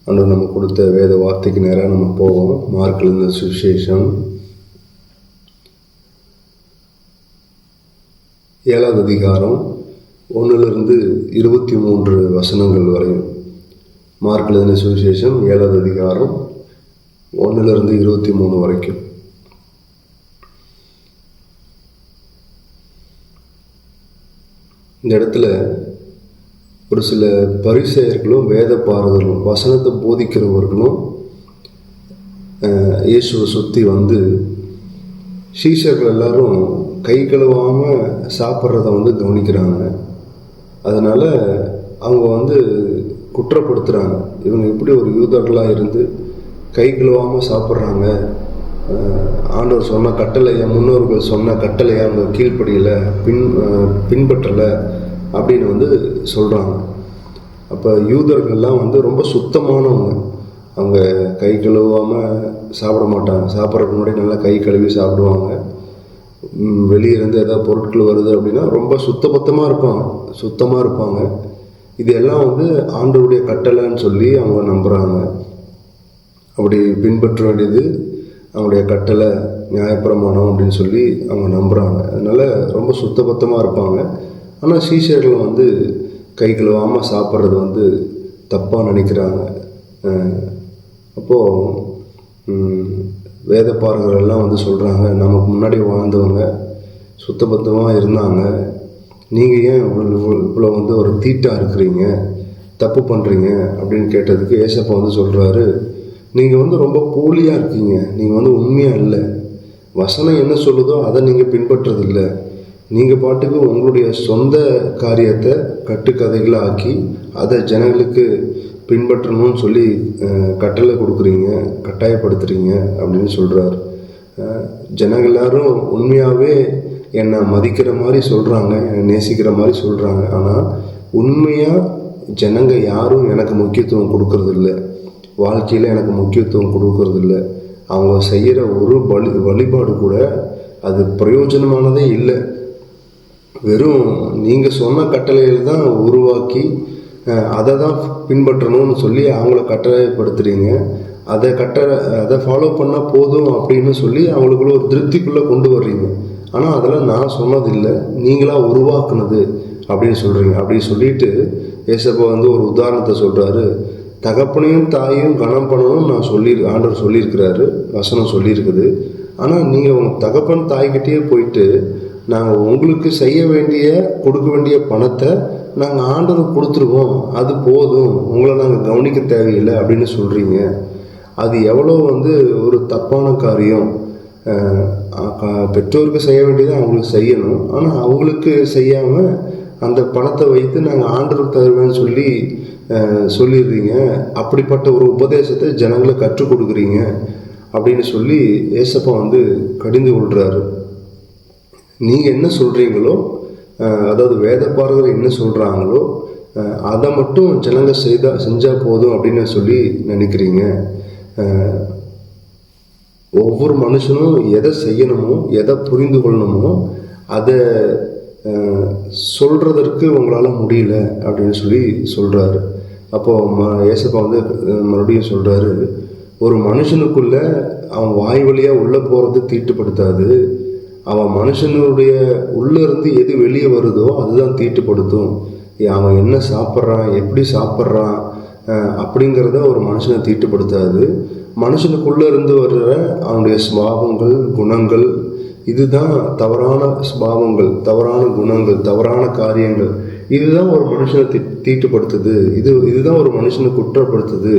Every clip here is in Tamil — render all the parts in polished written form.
ஆண்டவர் நம்ம கொடுத்த வேத வார்த்தைக்கு நேராக நம்ம போவோம். மார்க் எழுதின சுவிசேஷம் 7வது அதிகாரம் 1-23 வசனங்கள் வரையும். மார்க் எழுதின சுவிசேஷம் 7வது அதிகாரம் 1-23 வரைக்கும். இந்த இடத்துல ஒரு சில பரிசேயர்களும் வேத பாரகர்களும் வசனத்தை போதிக்கிறவர்களும் இயேசுவை சுற்றி வந்து சீஷர்கள் எல்லாரும் கை கழுவாமல் சாப்பிட்றத கவனிக்கிறாங்க. அதனால் அவங்க குற்றப்படுத்துகிறாங்க. இவங்க எப்படி ஒரு யூதர்களாக இருந்து கை கழுவாமல் சாப்பிட்றாங்க, ஆண்டவர் சொன்ன கட்டளையை, முன்னோர்கள் சொன்ன கட்டளையை அவங்க கீழ்ப்படியலை, பின்பற்றலை அப்படின்னு சொல்கிறாங்க. அப்போ யூதர்கள்லாம் ரொம்ப சுத்தமானவங்க. அவங்க கை கழுவாமல் சாப்பிட மாட்டாங்க. சாப்பிட்றதுக்கு முன்னாடி நல்லா கை கழுவி சாப்பிடுவாங்க. வெளியே இருந்து ஏதாவது பொருட்கள் வருது அப்படின்னா ரொம்ப சுத்தமாக இருப்பாங்க. இது எல்லாம் ஆண்டவருடைய கட்டளைன்னு சொல்லி அவங்க நம்புகிறாங்க. அப்படி பின்பற்ற வேண்டியது அவங்களுடைய கட்டளை, நியாயப்பிரமாணம் அப்படின்னு சொல்லி அவங்க நம்புகிறாங்க. அதனால் ரொம்ப சுத்தபத்தமாக இருப்பாங்க. ஆனால் சீஷர்கள் கை கழுவாமல் சாப்பிட்றது தப்பாக நினைக்கிறாங்க. அப்போது வேத பாரகர்கள்லாம் சொல்கிறாங்க, நமக்கு முன்னாடி வாழ்ந்தவங்க சுத்தபத்தமாக இருந்தாங்க, நீங்கள் ஏன் இவ்வளோ ஒரு தீட்டாக இருக்கிறீங்க, தப்பு பண்ணுறீங்க அப்படின்னு கேட்டதுக்கு ஏசப்பா சொல்கிறாரு, நீங்கள் ரொம்ப போலியாக இருக்கீங்க, நீங்கள் உண்மையாக இல்லை, வசனம் என்ன சொல்லுதோ அதை நீங்கள் பின்பற்றதில்லை, நீங்கள் பாட்டுக்கு உங்களுடைய சொந்த காரியத்தை கட்டுக்கதைகளை ஆக்கி அதை ஜனங்களுக்கு பின்பற்றணும்னு சொல்லி கட்டளை கொடுக்குறீங்க, கட்டாயப்படுத்துகிறீங்க அப்படின்னு சொல்கிறார். ஜனங்கள் எல்லாரும் உண்மையாகவே என்னை மதிக்கிற மாதிரி சொல்கிறாங்க, என்னை நேசிக்கிற மாதிரி சொல்கிறாங்க. ஆனால் உண்மையாக ஜனங்க யாரும் எனக்கு முக்கியத்துவம் கொடுக்கறதில்ல, வாழ்க்கையில் எனக்கு முக்கியத்துவம் கொடுக்கறதில்ல. அவங்க செய்கிற ஒரு வழிபாடு கூட அது பிரயோஜனமானதே இல்லை. வெறும் நீங்கள் சொன்ன கட்டளைகள் தான் உருவாக்கி அதை தான் பின்பற்றணும்னு சொல்லி அவங்கள கட்டளைப்படுத்துகிறீங்க. அதை ஃபாலோ பண்ணால் போதும் அப்படின்னு சொல்லி அவங்களுக்குள்ள ஒரு திருப்திக்குள்ளே கொண்டு வர்றீங்க. ஆனால் அதெல்லாம் நான் சொன்னதில்லை, நீங்களாக உருவாக்குனது அப்படின்னு சொல்கிறீங்க. அப்படி சொல்லிட்டு ஏசப்பா ஒரு உதாரணத்தை சொல்கிறாரு. தகப்பனையும் தாயையும் கனம் பண்ணணும்னு ஆண்டவர் சொல்லியிருக்கிறாரு, வசனம் சொல்லியிருக்குது. ஆனால் நீங்கள் உங்கள் தகப்பன் தாய்கிட்டே போயிட்டு நாங்கள் உங்களுக்கு கொடுக்க வேண்டிய பணத்தை நாங்கள் ஆண்டவருக்கு கொடுத்துருவோம், அது போதும், உங்களை நாங்கள் கவனிக்க தேவையில்லை அப்படின்னு சொல்கிறீங்க. அது எவ்வளோ ஒரு தப்பான காரியம். பெற்றோருக்கு செய்ய வேண்டியதை அவங்களுக்கு செய்யணும், ஆனால் அவங்களுக்கு செய்யாமல் அந்த பணத்தை வைத்து நாங்கள் ஆண்டவருக்கு தருவேன்னு சொல்லிடுறீங்க. அப்படிப்பட்ட ஒரு உபதேசத்தை ஜனங்களை கற்றுக் கொடுக்குறீங்க அப்படின்னு சொல்லி ஏசப்பா கடிந்து கொள்கிறாரு. நீங்கள் என்ன சொல்கிறீங்களோ, அதாவது வேத பாரகர் என்ன சொல்கிறாங்களோ அதை மட்டும் ஜனங்க செஞ்சால் போதும் அப்படின்னு சொல்லி நினைக்கிறீங்க. ஒவ்வொரு மனுஷனும் எதை செய்யணுமோ, எதை புரிந்து கொள்ளணுமோ அதை சொல்கிறதற்கு உங்களால் முடியல அப்படின்னு சொல்லி சொல்கிறாரு. அப்போது ஏசப்பா மறுபடியும் சொல்கிறாரு, ஒரு மனுஷனுக்குள்ள அவன் வாய் வழியாக உள்ளே போகிறது தீட்டுப்படுத்தாது, அவன் மனுஷனுடைய உள்ளேருந்து எது வெளியே வருதோ அதுதான் தீட்டுப்படுத்தும். அவன் என்ன சாப்பிட்றான், எப்படி சாப்பிட்றான் அப்படிங்கிறத ஒரு மனுஷனை தீட்டுப்படுத்தாது. மனுஷனுக்குள்ளே இருந்து வர்ற அவனுடைய சுபாவங்கள், குணங்கள், இதுதான் தவறான சுபாவங்கள், தவறான குணங்கள், தவறான காரியங்கள், இதுதான் ஒரு மனுஷனை தீட்டுப்படுத்துது, இதுதான் ஒரு மனுஷனை குற்றப்படுத்துது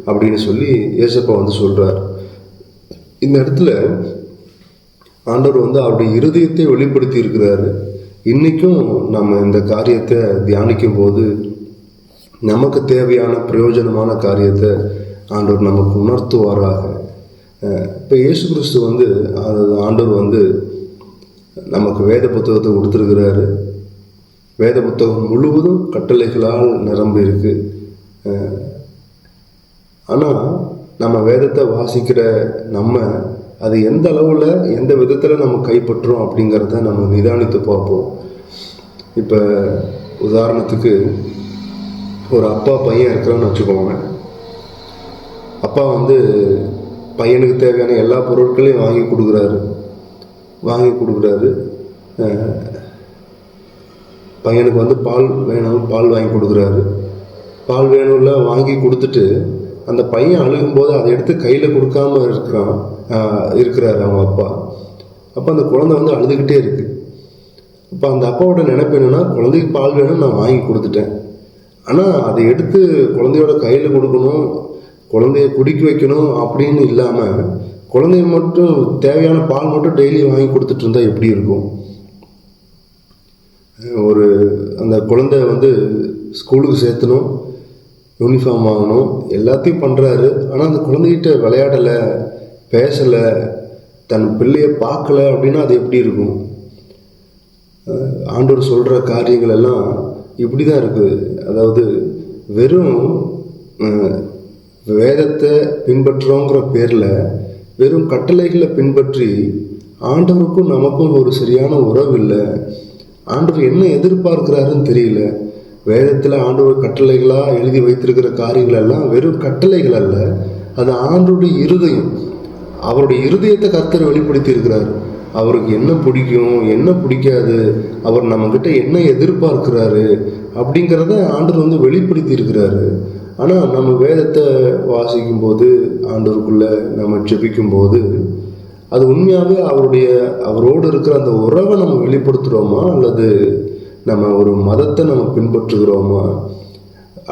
அப்படின்னு சொல்லி ஏசப்பா சொல்கிறார். இந்த இடத்துல ஆண்டவர் அவருடைய இருதயத்தை வெளிப்படுத்தி இருக்கிறாரு. இன்றைக்கும் நம்ம இந்த காரியத்தை தியானிக்கும் போது நமக்கு தேவையான பிரயோஜனமான காரியத்தை ஆண்டவர் நமக்கு உணர்த்துவாராக. இப்போ இயேசு கிறிஸ்து ஆண்டவர் நமக்கு வேத புத்தகத்தை கொடுத்துருக்கிறாரு. வேத புத்தகம் முழுவதும் கட்டளைகளால் நிரம்பி இருக்கு. ஆனால் நம்ம வேதத்தை வாசிக்கிற நம்ம அது எந்த அளவில், எந்த விதத்தில் நம்ம கைப்பற்றோம் அப்படிங்கிறத நம்ம நிதானித்து பார்ப்போம். இப்போ உதாரணத்துக்கு ஒரு அப்பா பையன் இருக்கிறான்னு வச்சுக்கோங்க. அப்பா வந்து பையனுக்கு தேவையான எல்லா பொருட்களையும் வாங்கி கொடுக்குறாரு. பையனுக்கு வந்து பால் வேணும், பால் வாங்கி கொடுக்குறாரு. பால் வேணும்ல வாங்கி கொடுத்துட்டு அந்த பையன் அழுகும்போது அதை எடுத்து கையில் கொடுக்காம இருக்கிறாரு அவங்க அப்பா. அப்போ அந்த குழந்தை வந்து அழுதுகிட்டே இருக்கு. அப்போ அந்த அப்பாவோட நினைப்பு என்னன்னா, குழந்தைக்கு பால் வேணும், நான் வாங்கி கொடுத்துட்டேன். ஆனால் அதை எடுத்து குழந்தையோட கையில் கொடுக்கணும், குழந்தைய குடிக்க வைக்கணும் அப்படின்னு இல்லாமல் குழந்தைய மட்டும் தேவையான பால் மட்டும் டெய்லி வாங்கி கொடுத்துட்டு இருந்தால் எப்படி இருக்கும்? அந்த குழந்தை வந்து ஸ்கூலுக்கு சேர்த்தணும், யூனிஃபார்ம் வாங்கணும், எல்லாத்தையும் பண்ணுறாரு. ஆனால் அந்த குழந்தைகிட்ட விளையாடலை, பேசலை, தன் பிள்ளையை பார்க்கல அப்படின்னா அது எப்படி இருக்கும்? ஆண்டவர் சொல்கிற காரியங்கள் எல்லாம் இப்படி தான் இருக்குது. அதாவது வெறும் வேதத்தை பின்பற்றுறோங்கிற பேரில் வெறும் கட்டளைகளை பின்பற்றி ஆண்டவருக்கும் நமக்கும் ஒரு சரியான உறவு இல்லை. ஆண்டவர் என்ன எதிர்பார்க்கிறாருன்னு தெரியல. வேதத்தில் ஆண்டவர் கட்டளைகளாக எழுதி வைத்திருக்கிற காரியங்கள் எல்லாம் வெறும் கட்டளைகள் அல்ல, அது ஆண்டவருடைய இருதயம். அவருடைய இருதயத்தை கர்த்தர் வெளிப்படுத்தி இருக்கிறார். அவருக்கு என்ன பிடிக்கும், என்ன பிடிக்காது, அவர் நம்மக்கிட்ட என்ன எதிர்பார்க்கிறாரு அப்படிங்கிறத ஆண்டவர் வந்து வெளிப்படுத்தி இருக்கிறாரு. ஆனால் நம்ம வேதத்தை வாசிக்கும் போது, ஆண்டவருக்குள்ளே நம்ம ஜெபிக்கும் போது, அது உண்மையாகவே அவரோடு இருக்கிற அந்த உறவை நம்ம வெளிப்படுத்துகிறோமா, அல்லது நம்ம ஒரு மதத்தை நம்ம பின்பற்றுகிறோமா,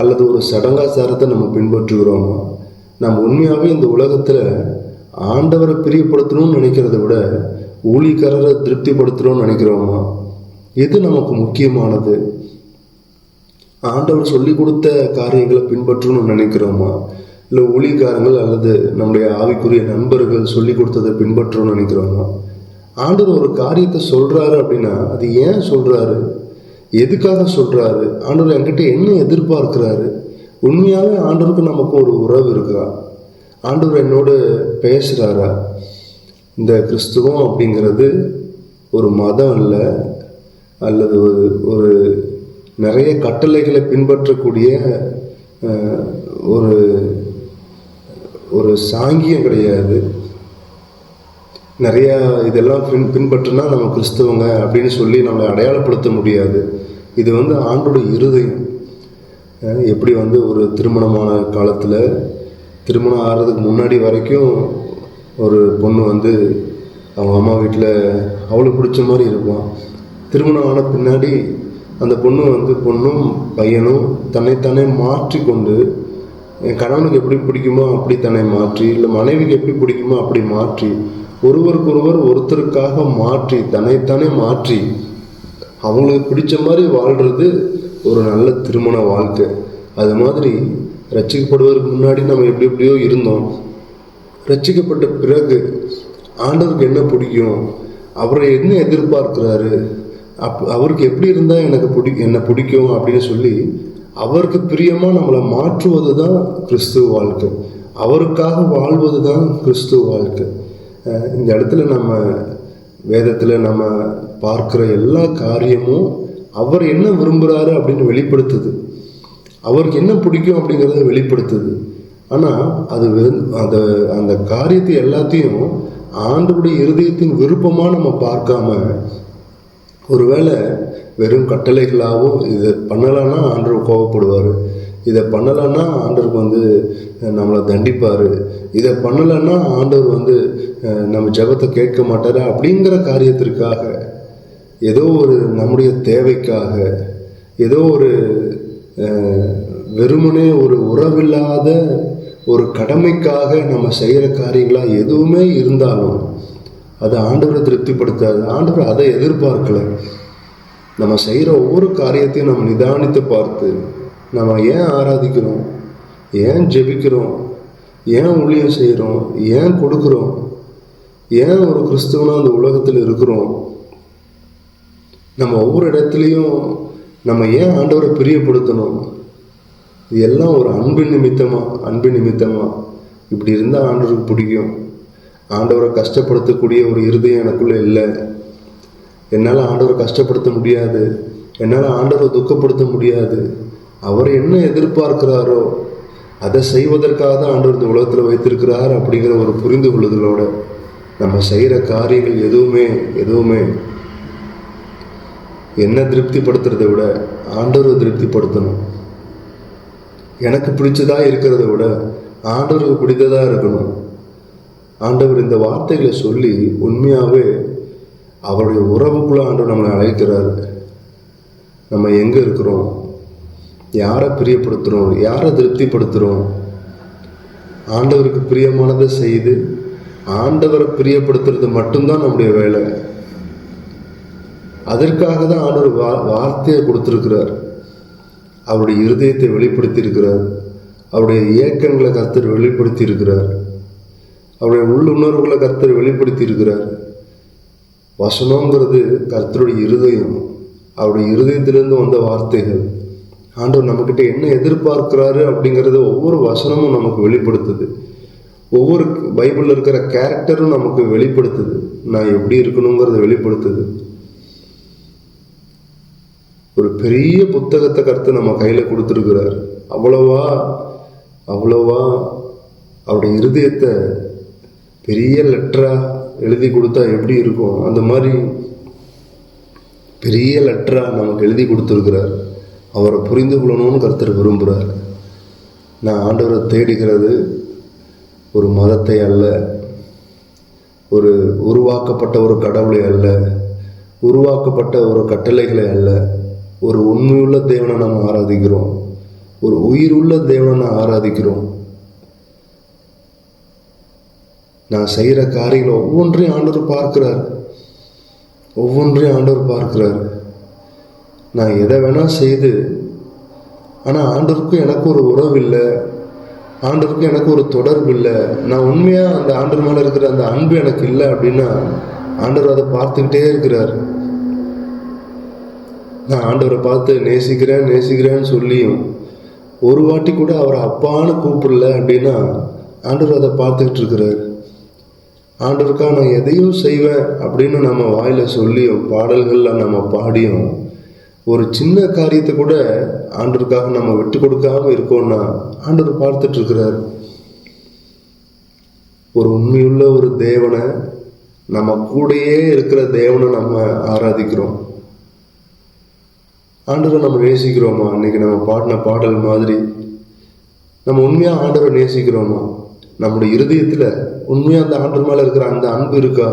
அல்லது ஒரு சடங்காச்சாரத்தை நம்ம பின்பற்றுகிறோமா? நம்ம உண்மையாகவே இந்த உலகத்தில் ஆண்டவரை பிரியப்படுத்தணும்னு நினைக்கிறத விட ஊழியக்காரரை திருப்திப்படுத்தணும்னு நினைக்கிறோமா? எது நமக்கு முக்கியமானது? ஆண்டவர் சொல்லி கொடுத்த காரியங்களை பின்பற்றணும்னு நினைக்கிறோமா, இல்லை ஊழியக்காரங்கள் அல்லது நம்முடைய ஆவிக்குரிய நண்பர்கள் சொல்லி கொடுத்ததை பின்பற்றணும்னு நினைக்கிறோமா? ஆண்டவர் ஒரு காரியத்தை சொல்கிறாரு அப்படின்னா அது ஏன் சொல்கிறாரு, எதுக்காக சொல்கிறாரு, ஆண்டவர் என்கிட்ட என்ன எதிர்பார்க்கிறாரு? உண்மையாகவே ஆண்டவருக்கு நமக்கு ஒரு உறவு இருக்கா? ஆண்டவர் என்னோடு பேசுகிறாரா? இந்த கிறிஸ்துவம் அப்படிங்கிறது ஒரு மதம் இல்லை, அல்லது ஒரு நிறைய கட்டளைகளை பின்பற்றக்கூடிய ஒரு சாங்கியம் கிடையாது. நிறையா இதெல்லாம் பின்பற்றினா நம்ம கிறிஸ்தவங்க அப்படின்னு சொல்லி நம்மளை அடையாளப்படுத்த முடியாது. இது வந்து ஆண்டோட இருதயம். எப்படி வந்து ஒரு திருமணமான காலத்தில், திருமணம் ஆகிறதுக்கு முன்னாடி வரைக்கும் ஒரு பொண்ணு வந்து அவங்க அம்மா வீட்டில் அவளுக்கு பிடிச்ச மாதிரி இருப்பான். திருமணம் ஆன பின்னாடி அந்த பொண்ணும் பையனும் தன்னைத்தானே மாற்றி கொண்டு, என் கணவனுக்கு எப்படி பிடிக்குமோ அப்படி தன்னை மாற்றி, இல்லை மனைவிக்கு எப்படி பிடிக்குமோ அப்படி மாற்றி, ஒருத்தருக்காக மாற்றி, தன்னைத்தானே மாற்றி அவங்களுக்கு பிடிச்ச மாதிரி வாழ்கிறது ஒரு நல்ல திருமண வாழ்க்கை. அது மாதிரி ரட்சிக்கப்படுவதற்கு முன்னாடி நம்ம எப்படியோ இருந்தோம். ரட்சிக்கப்பட்ட பிறகு ஆண்டவருக்கு என்ன பிடிக்கும், அவரை என்ன எதிர்பார்க்கிறாரு, அவருக்கு எப்படி இருந்தால் என்ன பிடிக்கும் அப்படின்னு சொல்லி அவருக்கு பிரியமாக நம்மளை மாற்றுவது தான் கிறிஸ்துவ வாழ்க்கை. அவருக்காக வாழ்வது தான் கிறிஸ்துவ வாழ்க்கை. இந்த இடத்துல நம்ம வேதத்தில் நம்ம பார்க்குற எல்லா காரியமும் அவர் என்ன விரும்புகிறாரு அப்படின்னு வெளிப்படுத்துது, அவருக்கு என்ன பிடிக்கும் அப்படிங்கிறத வெளிப்படுத்துது. ஆனால் அந்த காரியத்தை எல்லாத்தையும் ஆண்டவருடைய இருதயத்தின் விருப்பமாக நம்ம பார்க்காம, ஒருவேளை வெறும் கட்டளைகளாகவும் இதை பண்ணலான்னா ஆண்டவர் கோபப்படுவார், இதை பண்ணலான்னா ஆண்டவருக்கு வந்து நம்மளை தண்டிப்பார், இதை பண்ணலைன்னா ஆண்டவர் வந்து நம்ம ஜெபத்தை கேட்க மாட்டார் அப்படிங்கிற காரியத்திற்காக, ஏதோ ஒரு நம்முடைய தேவைக்காக, ஏதோ ஒரு வெறுமனே ஒரு உறவில்லாத ஒரு கடமைக்காக நம்ம செய்கிற காரியங்களாக எதுவுமே இருந்தாலும் அது ஆண்டவரை திருப்திப்படுத்தாது. ஆண்டவர் அதை எதிர்பார்க்கலை. நம்ம செய்கிற ஒவ்வொரு காரியத்தையும் நம்ம நிதானித்து பார்த்து, நம்ம ஏன் ஆராதிக்கிறோம், ஏன் ஜெபிக்கிறோம், ஏன் ஊழியம் செய்கிறோம், ஏன் கொடுக்குறோம், ஏன் ஒரு கிறிஸ்துவனா அந்த உலகத்தில் இருக்கிறோம், நம்ம ஒவ்வொரு இடத்துலையும் நம்ம ஏன் ஆண்டவரை பிரியப்படுத்தணும், இது எல்லாம் ஒரு அன்பின் நிமித்தமா இப்படி இருந்தால் ஆண்டவருக்கு பிடிக்கும். ஆண்டவரை கஷ்டப்படுத்தக்கூடிய ஒரு இருதயம் எனக்குள்ளே இல்லை, என்னால் ஆண்டவரை கஷ்டப்படுத்த முடியாது, என்னால் ஆண்டவரை துக்கப்படுத்த முடியாது, அவர் என்ன எதிர்பார்க்கிறாரோ அதை செய்வதற்காக தான் ஆண்டவர் இந்த உலகத்தில் வைத்திருக்கிறார் அப்படிங்கிற ஒரு புரிந்து கொள்ளுதலோட நம்ம செய்கிற காரியங்கள் எதுவுமே என்ன திருப்திப்படுத்துறதை விட ஆண்டவரை திருப்திப்படுத்தணும். எனக்கு பிடிச்சதா இருக்கிறத விட ஆண்டவருக்கு பிடித்ததா இருக்கணும். ஆண்டவர் இந்த வார்த்தைகளை சொல்லி உண்மையாகவே அவருடைய உறவுக்குள்ள ஆண்டவர் நம்மளை அழைக்கிறார். நம்ம எங்கே இருக்கிறோம், யாரை பிரியப்படுத்துகிறோம், யாரை திருப்திப்படுத்துகிறோம், ஆண்டவருக்கு பிரியமானதை செய்து ஆண்டவரை பிரியப்படுத்துறது மட்டும்தான் நம்முடைய வேலை. அதற்காக தான் ஆண்டவர் வார்த்தையை கொடுத்துருக்கிறார். அவருடைய இருதயத்தை வெளிப்படுத்தி இருக்கிறார். அவருடைய இயக்கங்களை கர்த்தர் வெளிப்படுத்தி இருக்கிறார். அவருடைய உள்ளுணர்வுகளை கர்த்தர் வெளிப்படுத்தி இருக்கிறார். வசனங்கிறது கர்த்தருடைய இருதயம், அவருடைய இருதயத்திலிருந்து வந்த வார்த்தைகள். ஆண்டவர் நம்மக்கிட்ட என்ன எதிர்பார்க்கிறாரு அப்படிங்கிறத ஒவ்வொரு வசனமும் நமக்கு வெளிப்படுத்துது. ஒவ்வொரு பைபிளில் இருக்கிற கேரக்டரும் நமக்கு வெளிப்படுத்துது. நான் எப்படி இருக்கணுங்கிறத வெளிப்படுத்துது. ஒரு பெரிய புத்தகத்தை கர்த்தர் நம்ம கையில் கொடுத்துருக்கிறார். அவ்வளவா அவருடைய இருதயத்தை பெரிய லெட்டரா எழுதி கொடுத்தா எப்படி இருக்கும், அந்த மாதிரி பெரிய லெட்டரா நமக்கு எழுதி கொடுத்துருக்கிறார். அவரை புரிந்து கொள்ளணும்னு கர்த்தர் விரும்புகிறார். நான் ஆண்டவரை தேடுகிறது ஒரு மதத்தை அல்ல, ஒரு உருவாக்கப்பட்ட ஒரு கடவுளை அல்ல, உருவாக்கப்பட்ட ஒரு கட்டளைகளை அல்ல. ஒரு உண்மையுள்ள தேவனை நாம் ஆராதிக்கிறோம். ஒரு உயிருள்ள தேவனை ஆராதிக்கிறோம். நான் செய்கிற காரியங்களை ஒவ்வொன்றையும் ஆண்டவர் பார்க்கிறார். நான் எதை வேணால் செய்து, ஆனால் ஆண்டவருக்கும் எனக்கு ஒரு உறவு இல்லை, ஆண்டவருக்கும் எனக்கு ஒரு தொடர்பு இல்லை, நான் உண்மையாக அந்த ஆண்டவர் மேலே இருக்கிற அந்த அன்பு எனக்கு இல்லை அப்படின்னா ஆண்டவர் அதை பார்த்துக்கிட்டே இருக்கிறார். நான் ஆண்டவரை பார்த்து நேசிக்கிறேன்னு சொல்லியும் ஒரு வாட்டி கூட அவரை அப்பான்னு கூப்பிடல அப்படின்னா ஆண்டவர் அதை பார்த்துக்கிட்டு இருக்கிறார். ஆண்டவருக்காக நான் எதையும் செய்வேன் அப்படின்னு நம்ம வாயில் சொல்லியும் பாடல்களில் நம்ம பாடியும் ஒரு சின்ன காரியத்தை கூட ஆண்டவருக்காக நம்ம விட்டு கொடுக்காம இருக்கோம்னா ஆண்டவர் பார்த்துட்டு இருக்கிறார். ஒரு உண்மையுள்ள ஒரு தேவனை, நம்ம கூடயே இருக்கிற தேவனை நம்ம ஆராதிக்கிறோம். ஆண்டவரை நம்ம நேசிக்கிறோமா? இன்னைக்கு நம்ம பாடின பாடல் மாதிரி நம்ம உண்மையாக ஆண்டவரை நேசிக்கிறோமா? நம்முடைய இருதயத்தில் உண்மையாக அந்த ஆண்டவர் மேலே இருக்கிற அந்த அன்பு இருக்கா?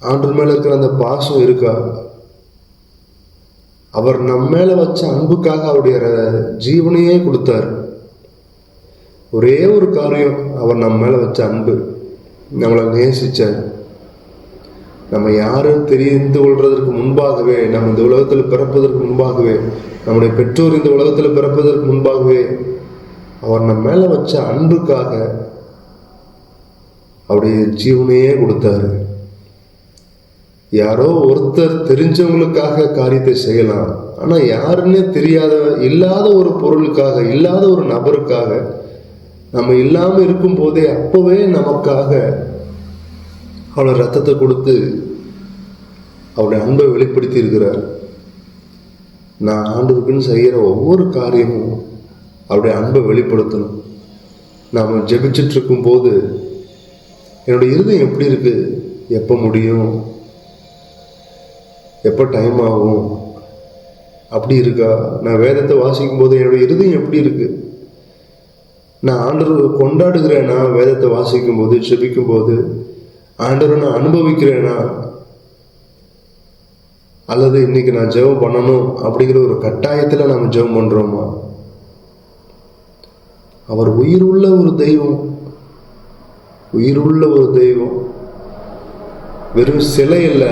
ஆண்டவர் மேலே இருக்கிற அந்த பாசம் இருக்கா? அவர் நம்ம மேலே வச்ச அன்புக்காக அவருடைய ஜீவனையே கொடுத்தார். ஒரே ஒரு காரியம், அவர் நம்ம மேலே வச்ச அன்பு, நம்மளை நேசிச்சார். நம்ம யாரும் தெரிந்து கொள்றதற்கு முன்பாகவே, நம்ம இந்த உலகத்தில் பிறப்பதற்கு முன்பாகவே, நம்முடைய பெற்றோர் இந்த உலகத்தில் பிறப்பதற்கு முன்பாகவே அவர் நம்ம மேலே வச்ச அன்புக்காக அவருடைய ஜீவனையே கொடுத்தாரு. யாரோ ஒருத்தர் தெரிஞ்சவங்களுக்காக காரியத்தை செய்யலாம், ஆனால் யாருன்னே தெரியாத, இல்லாத ஒரு பொருளுக்காக, இல்லாத ஒரு நபருக்காக, நம்ம இல்லாமல் இருக்கும் போதே அப்போவே நமக்காக அவளை ரத்தத்தை கொடுத்து அவருடைய அன்பை வெளிப்படுத்தி இருக்கிறார். நான் ஆண்டவருக்குன்னு செய்கிற ஒவ்வொரு காரியமும் அவருடைய அன்பை வெளிப்படுத்தணும். நாம் ஜெபிச்சுட்டு இருக்கும் போது என்னுடைய இருதயம் எப்படி இருக்கு, எப்போ முடியும், எப்போ டைம் ஆகும், அப்படி இருக்கா? நான் வேதத்தை வாசிக்கும் போது என்னுடைய இருதயம் எப்படி இருக்கு? நான் ஆண்டவரை கொண்டாடுகிறேனா? வேதத்தை வாசிக்கும் போது, ஜெபிக்கும் போது ஆண்டவரை நான் அனுபவிக்கிறேனா? அல்லது இன்னைக்கு நான் ஜெபம் பண்ணணும் அப்படிங்கிற ஒரு கட்டாயத்தில் நாம் ஜெபம் பண்ணுறோமா? அவர் உயிருள்ள ஒரு தெய்வம், வெறும் சிலை இல்லை.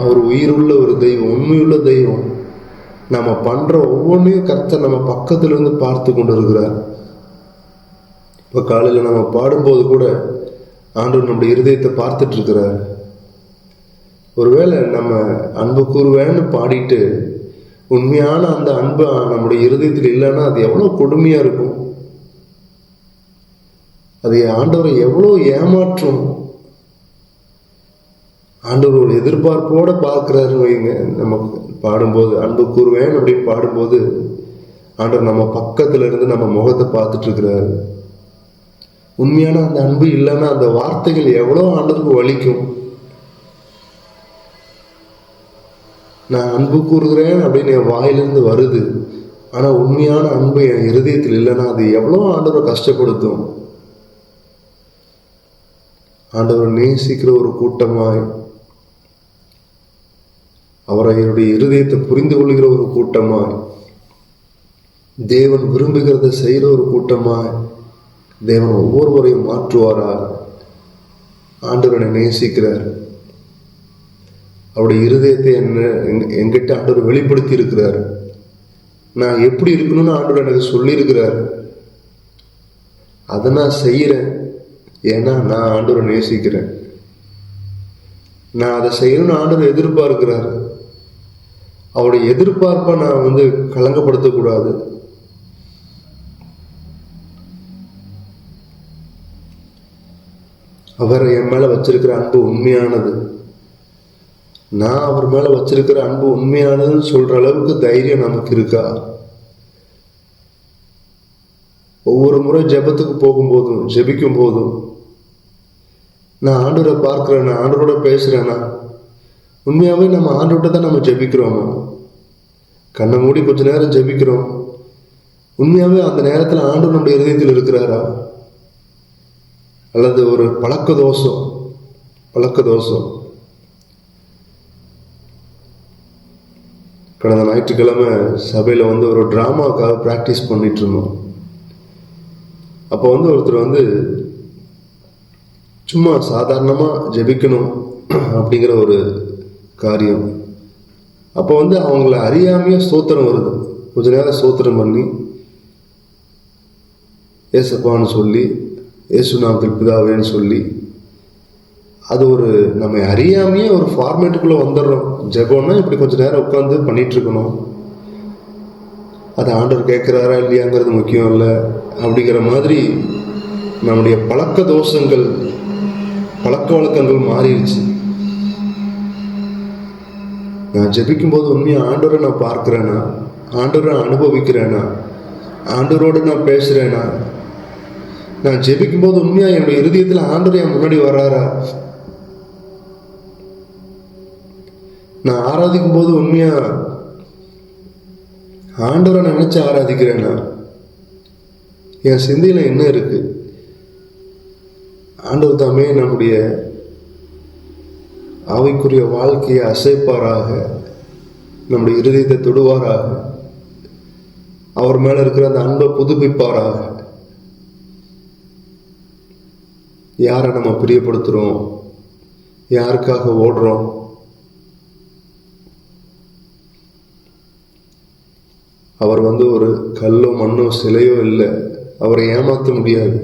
அவர் உயிருள்ள ஒரு தெய்வம், உண்மையுள்ள தெய்வம். நம்ம பண்ற ஒவ்வொன்றையும் கர்த்தர் நம்ம பக்கத்திலிருந்து பார்த்து கொண்டு இருக்கிறார். இப்போ காலையில் நம்ம பாடும்போது கூட ஆண்டவர் நம்முடைய இருதயத்தை பார்த்துட்டு இருக்கிறார். ஒருவேளை நம்ம அன்பு கூறுவேன்னு பாடிட்டு உண்மையான அந்த அன்பு நம்முடைய இருதயத்தில் இல்லைன்னா அது எவ்வளோ கொடுமையாக இருக்கும். அது ஆண்டவரை எவ்வளோ ஏமாற்றும். ஆண்டவர் ஒரு எதிர்பார்ப்போடு பார்க்குறாரு வைங்க. நம்ம பாடும்போது அன்பு கூறுவேன் அப்படின்னு பாடும்போது ஆண்டவர் நம்ம பக்கத்துல இருந்து நம்ம முகத்தை பார்த்துட்டு இருக்கிறாரு. உண்மையான அந்த அன்பு இல்லைன்னா அந்த வார்த்தைகள் எவ்வளோ ஆண்டவருக்கு வலிக்கும். நான் அன்பு கூறுகிறேன் அப்படின்னு என் வாயிலிருந்து வருது, ஆனா உண்மையான அன்பு என் இருதயத்தில் இல்லைன்னா அது எவ்வளோ ஆண்டவரை கஷ்டப்படுத்தும். ஆண்டவர் நேசிக்கிற ஒரு கூட்டமாய், அவரை என்னுடைய இருதயத்தை புரிந்து கொள்கிற ஒரு கூட்டமாய், தேவன் விரும்புகிறத செய்கிற ஒரு கூட்டமாய் தேவன் ஒவ்வொருவரையும் மாற்றுவாரா? ஆண்டவரை நேசிக்கிறார். அவருடைய இருதயத்தை என்கிட்ட ஆண்டவர் வெளிப்படுத்தி இருக்கிறார். நான் எப்படி இருக்கணும்னு ஆண்டவர் எனக்கு சொல்லியிருக்கிறார். அதை நான் செய்கிறேன். ஏன்னா நான் ஆண்டவரை நேசிக்கிறேன். நான் அதை செய்யணும்னு ஆண்டவர் எதிர்பார்க்கிறார். அவருடைய எதிர்பார்ப்பை நான் கலங்கப்படுத்தக்கூடாது. அவர் என் மேல வச்சிருக்கிற அன்பு உண்மையானது, நான் அவர் மேல வச்சிருக்கிற அன்பு உண்மையானதுன்னு சொல்ற அளவுக்கு தைரியம் நமக்கு இருக்கா? ஒவ்வொரு முறை ஜெபத்துக்கு போகும்போதும் ஜெபிக்கும் போதும் நான் ஆண்டவரை பார்க்கிறேன்னா, ஆண்டவரோட பேசுறேன்னா, உண்மையாவே நம்ம ஆண்டவர்கிட்ட தான் நம்ம ஜெபிக்கிறோமா? கண்ணை மூடி கொஞ்ச நேரம் ஜெபிக்கிறோம், உண்மையாவே அந்த நேரத்தில் ஆண்டவர் நம்முடைய இருதயத்தில் இருக்கிறாரா? அல்லது ஒரு பழக்க தோஷம். கடந்த ஞாயிற்றுக்கிழமை சபையில் ஒரு டிராமாக்காக ப்ராக்டிஸ் பண்ணிட்டு இருந்தோம். அப்போ ஒருத்தர் சும்மா சாதாரணமாக ஜெபிக்கணும் அப்படிங்கிற ஒரு காரியம். அப்போ அவங்கள அறியாமையே ஸ்தோத்திரம் வருது. கொஞ்ச நேரம் ஸ்தோத்திரம் பண்ணி ஏசப்பான்னு சொல்லி, ஏசு நாமத்தில் பிதாவேன்னு சொல்லி, அது நம்ம அறியாமையே ஒரு ஃபார்மேட்டுக்குள்ளே வந்துடுறோம். ஜெபம்னா இப்படி கொஞ்ச நேரம் உட்காந்து பண்ணிட்டு இருக்கணும். அது ஆண்டவர் கேட்குறாரா இல்லையாங்கிறது முக்கியம் இல்லை அப்படிங்கிற மாதிரி நம்முடைய பழக்க வழக்கங்கள் மாறிடுச்சு. நான் ஜெபிக்கும்போது உண்மையாக ஆண்டவரை நான் பார்க்கிறேனா, ஆண்டவரை அனுபவிக்கிறேனா, ஆண்டவரோடு நான் பேசுறேனா, நான் ஜெபிக்கும் போது உண்மையா என்னுடைய இருதயத்தில் ஆண்டவர் என் முன்னாடி வர்றாரா, நான் ஆராதிக்கும் போது உண்மையா ஆண்டவரை நினைச்சு ஆராதிக்கிறேனா, என் சிந்தையில என்ன இருக்கு? ஆண்டவர் தாமே நம்முடைய ஆவிக்குரிய வாழ்க்கையை அசைப்பாராக, நம்முடைய இருதயத்தை தொடுவாராக, அவர் மேல இருக்கிற அந்த அன்பை புதுப்பிப்பாராக. யாரை நம்ம பிரியப்படுத்துறோம், யாருக்காக ஓடுறோம்? அவர் ஒரு கல்லோ மண்ணோ சிலையோ இல்லை. அவரை ஏமாற்ற முடியாது.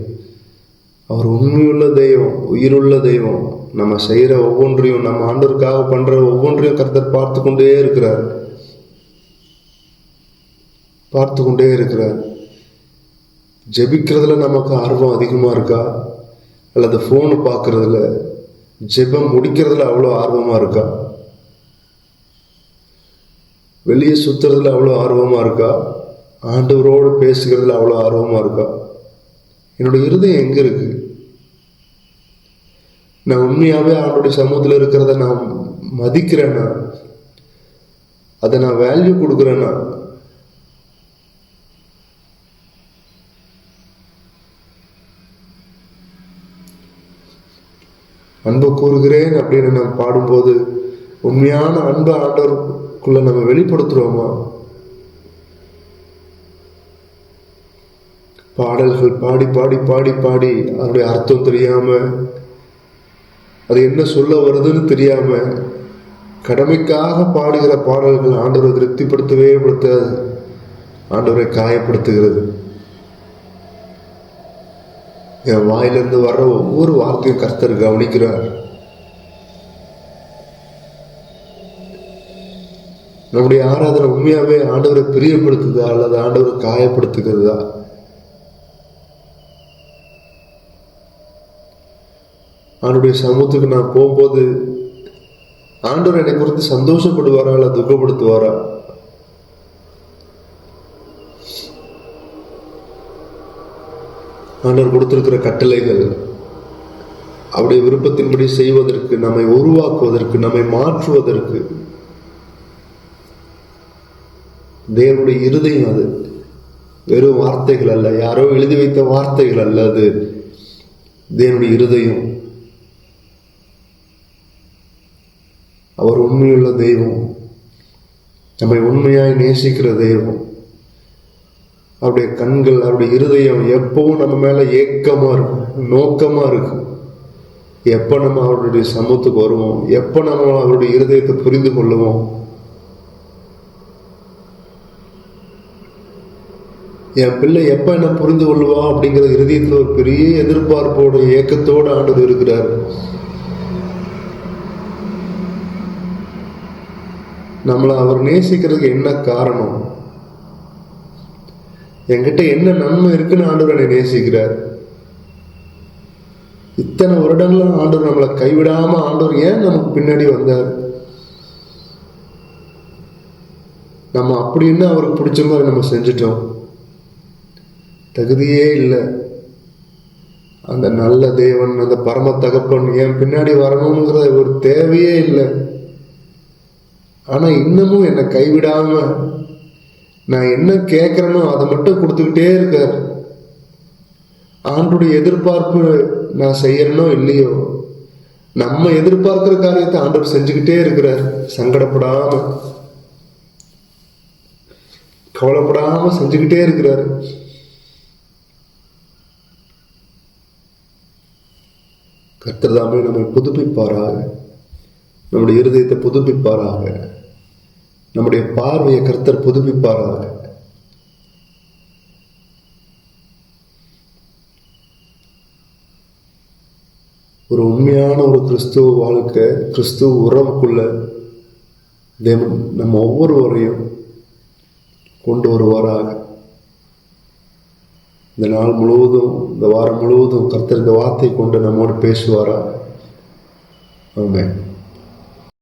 அவர் உண்மையுள்ள தெய்வம், உயிருள்ள தெய்வம். நம்ம செய்கிற ஒவ்வொன்றையும், நம்ம ஆண்டவருக்காக பண்ற ஒவ்வொன்றையும் கர்த்தர் பார்த்து கொண்டே இருக்கிறார். ஜெபிக்கிறதுல நமக்கு ஆர்வம் அதிகமா இருக்கா, அல்லது ஃபோனு பார்க்கறதுல, ஜெபம் முடிக்கிறதுல அவ்வளோ ஆர்வமா இருக்கா, வெளியே சுத்துறதுல அவ்வளோ ஆர்வமா இருக்கா, ஆண்டவரோடு பேசுகிறதுல அவ்வளோ ஆர்வமா இருக்கா? என்னுடைய இருதயம் எங்க இருக்கு? நான் உண்மையாவே ஆண்டோடைய சமூகத்தில் இருக்கிறத நான் மதிக்கிறேன்னா, அதை நான் வேல்யூ கொடுக்குறேன்னா, அன்பு கூறுகிறேன் அப்படின்னு நம்ம பாடும்போது உண்மையான அன்பு ஆண்டவருக்குள்ள நம்ம வெளிப்படுத்துறோமா? பாடல்கள் பாடி பாடி பாடி பாடி அதனுடைய அர்த்தம் தெரியாம, அது என்ன சொல்ல வருதுன்னு தெரியாம, கடமைக்காக பாடுகிற பாடல்கள் ஆண்டவரை திருப்திப்படுத்தவே படுத்தாது, ஆண்டவரை காயப்படுத்துகிறது. என் வாயிலிருந்து வர்ற ஒவ்வொரு வார்த்தையும் கர்த்தர் கவனிக்கிறார். நம்முடைய ஆராதனை உண்மையாவே ஆண்டவரை பிரியப்படுத்துதா அல்லது ஆண்டவரை காயப்படுத்துகிறதா? ஆண்டுடைய சமூகத்துக்கு நான் போகும்போது ஆண்டவர் என்னை குறித்து சந்தோஷப்படுவாரா அல்ல துக்கப்படுத்துவாரா? ஆண்டவர் கொடுத்திருக்கிற கட்டளைகள் அவருடைய விருப்பத்தின்படி செய்வதற்கு, நம்மை உருவாக்குவதற்கு, நம்மை மாற்றுவதற்கு தேவனுடைய இருதயம். அது வெறும் வார்த்தைகள் அல்ல, யாரோ எழுதி வைத்த வார்த்தைகள் அல்ல, அது தேவனுடைய இருதயம். அவர் உண்மையுள்ள தெய்வம், நம்மை உண்மையாய் நேசிக்கிற தெய்வம். அவருடைய கண்கள், அவருடைய இருதயம் எப்பவும் நம்ம மேல ஏக்கமா இருக்கும், நோக்கமா இருக்கும். எப்ப நம்ம அவருடைய சமூகத்துக்கு வருவோம், எப்ப நம்ம அவருடைய இருதயத்தை புரிந்து கொள்ளுவோம், என் பிள்ளை எப்ப என்ன புரிந்து கொள்ளுவா அப்படிங்கிற இருதயத்துல ஒரு பெரிய எதிர்பார்ப்போட ஏக்கத்தோடு ஆண்டவர் இருக்கிறார். நம்மளை அவர் நேசிக்கிறதுக்கு என்ன காரணம்? என்கிட்ட என்ன நன்மை இருக்குன்னு ஆண்டவர் என்னை நேசிக்கிறார். இத்தனை வருடங்களும் ஆண்டவர் நம்மளை கைவிடாம ஆண்டவர் ஏன் நமக்கு பின்னாடி வந்தார்? நம்ம அப்படின்னு அவருக்கு பிடிச்ச மாதிரி நம்ம செஞ்சிட்டோம். தகுதியே இல்லை. அந்த நல்ல தேவன், அந்த பரம தகப்பன் என் பின்னாடி வரணுங்கிற ஒரு தேவையே இல்லை. ஆனா இன்னமும் என்னை கைவிடாம நான் என்ன கேட்கிறேனோ அதை மட்டும் கொடுத்துக்கிட்டே இருக்கார். ஆண்டருடைய எதிர்பார்ப்பு நான் செய்யறனோ இல்லையோ, நம்ம எதிர்பார்க்கிற காரியத்தை ஆண்டவர் செஞ்சுக்கிட்டே இருக்கிறார். சங்கடப்படாம, கவலைப்படாம செஞ்சுக்கிட்டே இருக்கிறார். கர்த்தர் தாமே நம்மை புதுப்பிப்பாராக, நம்முடைய இருதயத்தை புதுப்பிப்பாராக, நம்முடைய பார்வையை கர்த்தர் புதுப்பிப்பாராக. ஒரு உண்மையான ஒரு கிறிஸ்துவ வாழ்க்கை, கிறிஸ்துவ உறவுக்குள்ள தேவன் நம்ம ஒவ்வொருவரையும் கொண்டு வருவாராக. இந்த நாள் முழுவதும், இந்த வாரம் முழுவதும் கர்த்தர் இந்த வார்த்தை கொண்டு நம்மோடு பேசுவாராக. ஆமென்.